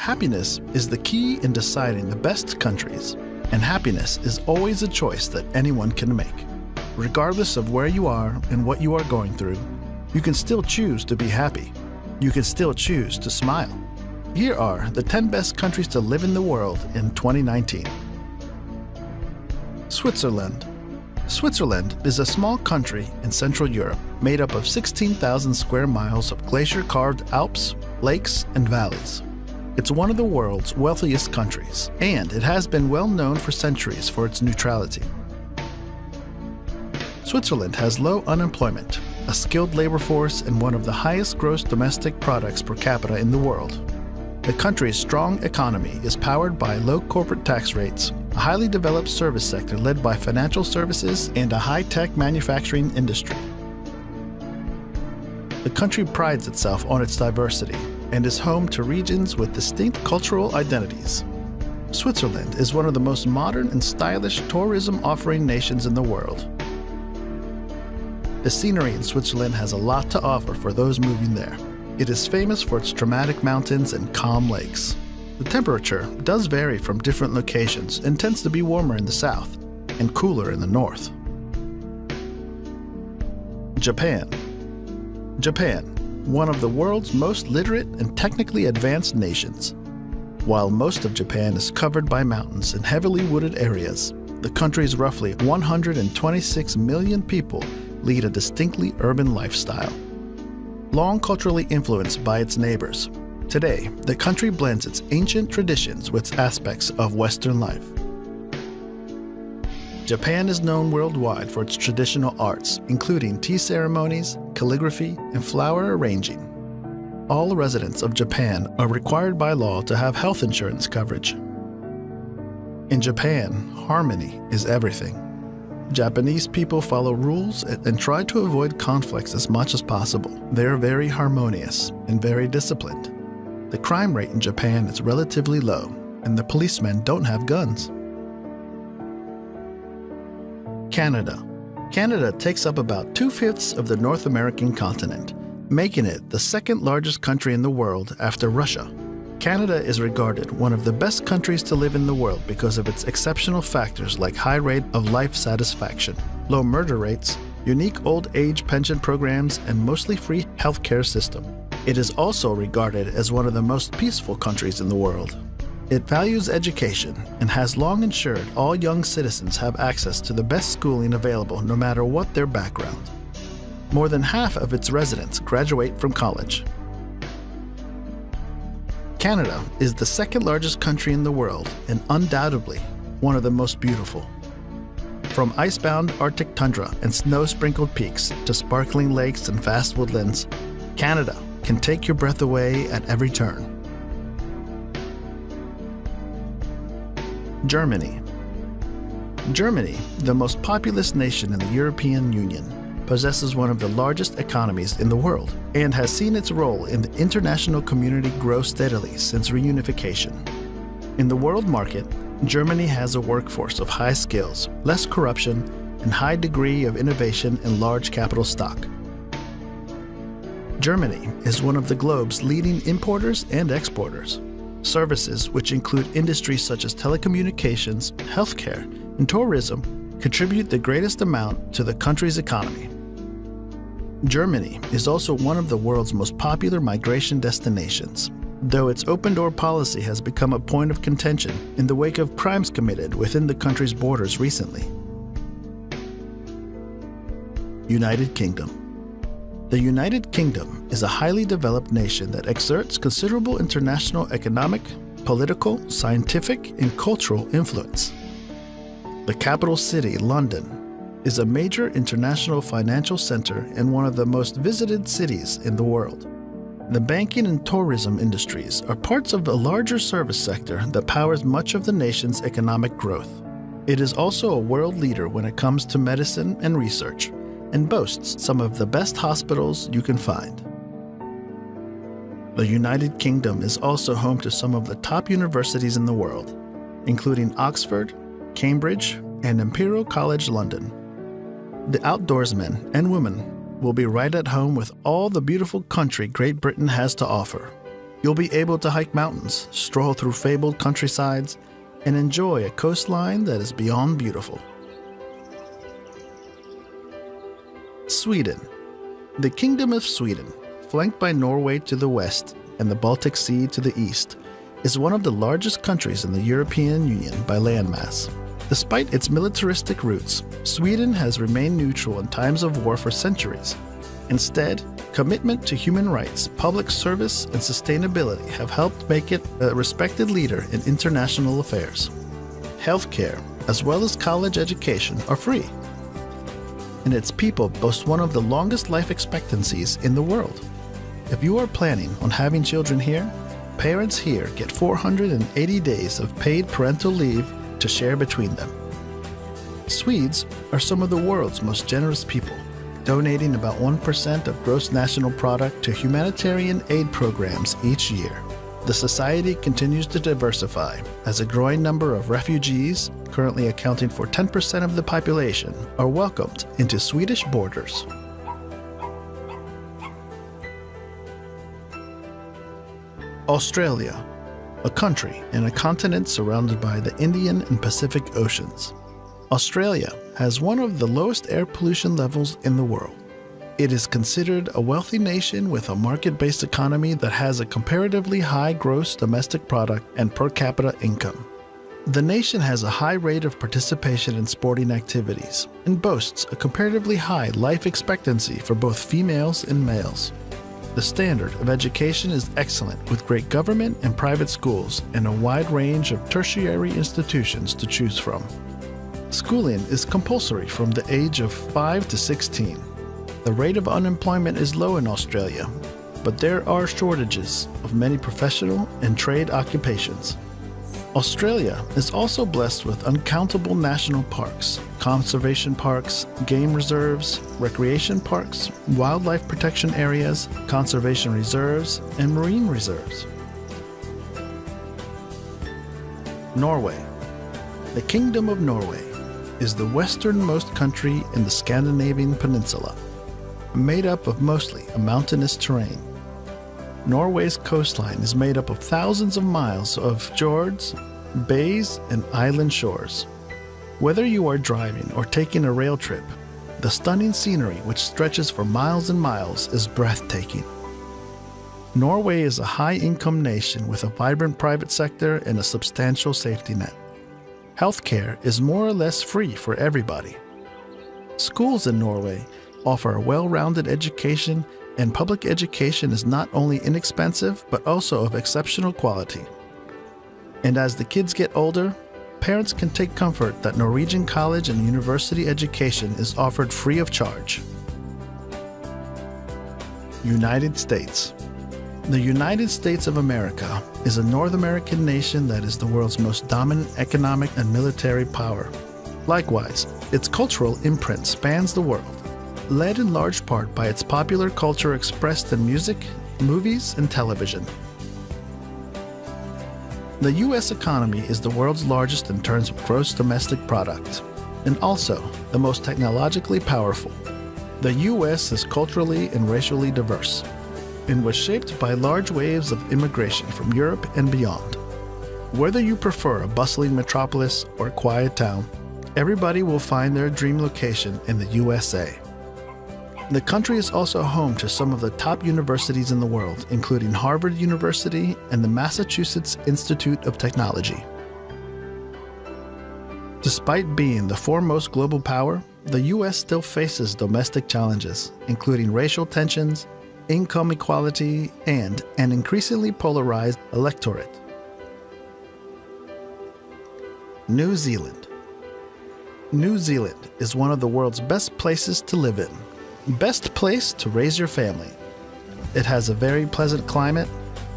Happiness is the key in deciding the best countries, and happiness is always a choice that anyone can make. Regardless of where you are and what you are going through, you can still choose to be happy. You can still choose to smile. Here are the 10 best countries to live in the world in 2019. Switzerland. Switzerland is a small country in Central Europe made up of 16,000 square miles of glacier-carved Alps, lakes, and valleys. It's one of the world's wealthiest countries, and it has been well known for centuries for its neutrality. Switzerland has low unemployment, a skilled labor force, and one of the highest gross domestic products per capita in the world. The country's strong economy is powered by low corporate tax rates, a highly developed service sector led by financial services, and a high-tech manufacturing industry. The country prides itself on its diversity and is home to regions with distinct cultural identities. Switzerland is one of the most modern and stylish tourism-offering nations in the world. The scenery in Switzerland has a lot to offer for those moving there. It is famous for its dramatic mountains and calm lakes. The temperature does vary from different locations and tends to be warmer in the south and cooler in the north. Japan. Japan, one of the world's most literate and technically advanced nations. While most of Japan is covered by mountains and heavily wooded areas, the country's roughly 126 million people lead a distinctly urban lifestyle. Long culturally influenced by its neighbors, today the country blends its ancient traditions with aspects of Western life. Japan is known worldwide for its traditional arts, including tea ceremonies, calligraphy, and flower arranging. All residents of Japan are required by law to have health insurance coverage. In Japan, harmony is everything. Japanese people follow rules and try to avoid conflicts as much as possible. They are very harmonious and very disciplined. The crime rate in Japan is relatively low, and the policemen don't have guns. Canada. Canada takes up about 2/5 of the North American continent, making it the second largest country in the world after Russia. Canada is regarded one of the best countries to live in the world because of its exceptional factors like high rate of life satisfaction, low murder rates, unique old age pension programs, and mostly free healthcare system. It is also regarded as one of the most peaceful countries in the world. It values education and has long ensured all young citizens have access to the best schooling available no matter what their background. More than half of its residents graduate from college. Canada is the second largest country in the world and undoubtedly one of the most beautiful. From icebound Arctic tundra and snow-sprinkled peaks to sparkling lakes and vast woodlands, Canada can take your breath away at every turn. Germany. Germany, the most populous nation in the European Union, possesses one of the largest economies in the world and has seen its role in the international community grow steadily since reunification. In the world market, Germany has a workforce of high skills, less corruption, and high degree of innovation and large capital stock. Germany is one of the globe's leading importers and exporters. Services, which include industries such as telecommunications, healthcare, and tourism, contribute the greatest amount to the country's economy. Germany is also one of the world's most popular migration destinations, though its open-door policy has become a point of contention in the wake of crimes committed within the country's borders recently. United Kingdom. The United Kingdom is a highly developed nation that exerts considerable international economic, political, scientific, and cultural influence. The capital city, London, is a major international financial center and one of the most visited cities in the world. The banking and tourism industries are parts of a larger service sector that powers much of the nation's economic growth. It is also a world leader when it comes to medicine and research, and boasts some of the best hospitals you can find. The United Kingdom is also home to some of the top universities in the world, including Oxford, Cambridge, and Imperial College London. The outdoorsmen and women will be right at home with all the beautiful country Great Britain has to offer. You'll be able to hike mountains, stroll through fabled countrysides, and enjoy a coastline that is beyond beautiful. Sweden. The Kingdom of Sweden, flanked by Norway to the west and the Baltic Sea to the east, is one of the largest countries in the European Union by landmass. Despite its militaristic roots, Sweden has remained neutral in times of war for centuries. Instead, commitment to human rights, public service, and sustainability have helped make it a respected leader in international affairs. Healthcare, as well as college education, are free. And its people boast one of the longest life expectancies in the world. If you are planning on having children here, parents here get 480 days of paid parental leave to share between them. Swedes are some of the world's most generous people, donating about 1% of gross national product to humanitarian aid programs each year. The society continues to diversify as a growing number of refugees, currently accounting for 10% of the population, are welcomed into Swedish borders. Australia, a country and a continent surrounded by the Indian and Pacific Oceans. Australia has one of the lowest air pollution levels in the world. It is considered a wealthy nation with a market-based economy that has a comparatively high gross domestic product and per capita income. The nation has a high rate of participation in sporting activities and boasts a comparatively high life expectancy for both females and males. The standard of education is excellent, with great government and private schools and a wide range of tertiary institutions to choose from. Schooling is compulsory from the age of 5 to 16. The rate of unemployment is low in Australia, but there are shortages of many professional and trade occupations. Australia is also blessed with uncountable national parks, conservation parks, game reserves, recreation parks, wildlife protection areas, conservation reserves, and marine reserves. Norway. The Kingdom of Norway is the westernmost country in the Scandinavian peninsula, made up of mostly a mountainous terrain. Norway's coastline is made up of thousands of miles of fjords, bays, and island shores. Whether you are driving or taking a rail trip, the stunning scenery which stretches for miles and miles is breathtaking. Norway is a high-income nation with a vibrant private sector and a substantial safety net. Healthcare is more or less free for everybody. Schools in Norway offer a well-rounded education, and public education is not only inexpensive but also of exceptional quality. And as the kids get older, parents can take comfort that Norwegian college and university education is offered free of charge. United States. The United States of America is a North American nation that is the world's most dominant economic and military power. Likewise, its cultural imprint spans the world, led in large part by its popular culture expressed in music, movies, and television. The U.S. economy is the world's largest in terms of gross domestic product, and also the most technologically powerful. The U.S. is culturally and racially diverse, and was shaped by large waves of immigration from Europe and beyond. Whether you prefer a bustling metropolis or a quiet town, everybody will find their dream location in the USA. The country is also home to some of the top universities in the world, including Harvard University and the Massachusetts Institute of Technology. Despite being the foremost global power, the U.S. still faces domestic challenges, including racial tensions, income equality, and an increasingly polarized electorate. New Zealand. New Zealand is one of the world's best places to live in. Best place to raise your family. It has a very pleasant climate,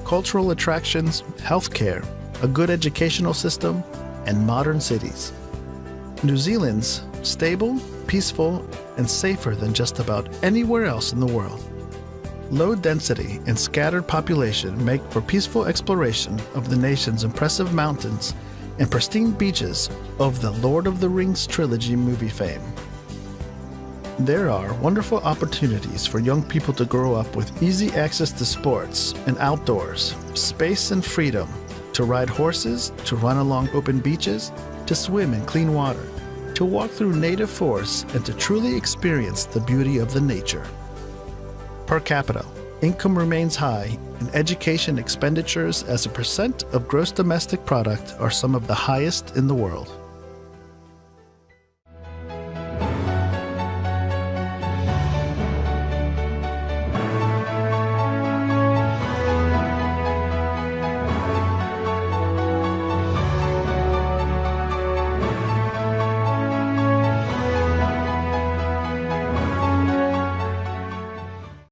cultural attractions, healthcare, a good educational system, and modern cities. New Zealand's stable, peaceful, and safer than just about anywhere else in the world. Low density and scattered population make for peaceful exploration of the nation's impressive mountains and pristine beaches of the Lord of the Rings trilogy movie fame. There are wonderful opportunities for young people to grow up with easy access to sports and outdoors, space and freedom, to ride horses, to run along open beaches, to swim in clean water, to walk through native forests, and to truly experience the beauty of the nature. Per capita, income remains high, and education expenditures as a percent of gross domestic product are some of the highest in the world.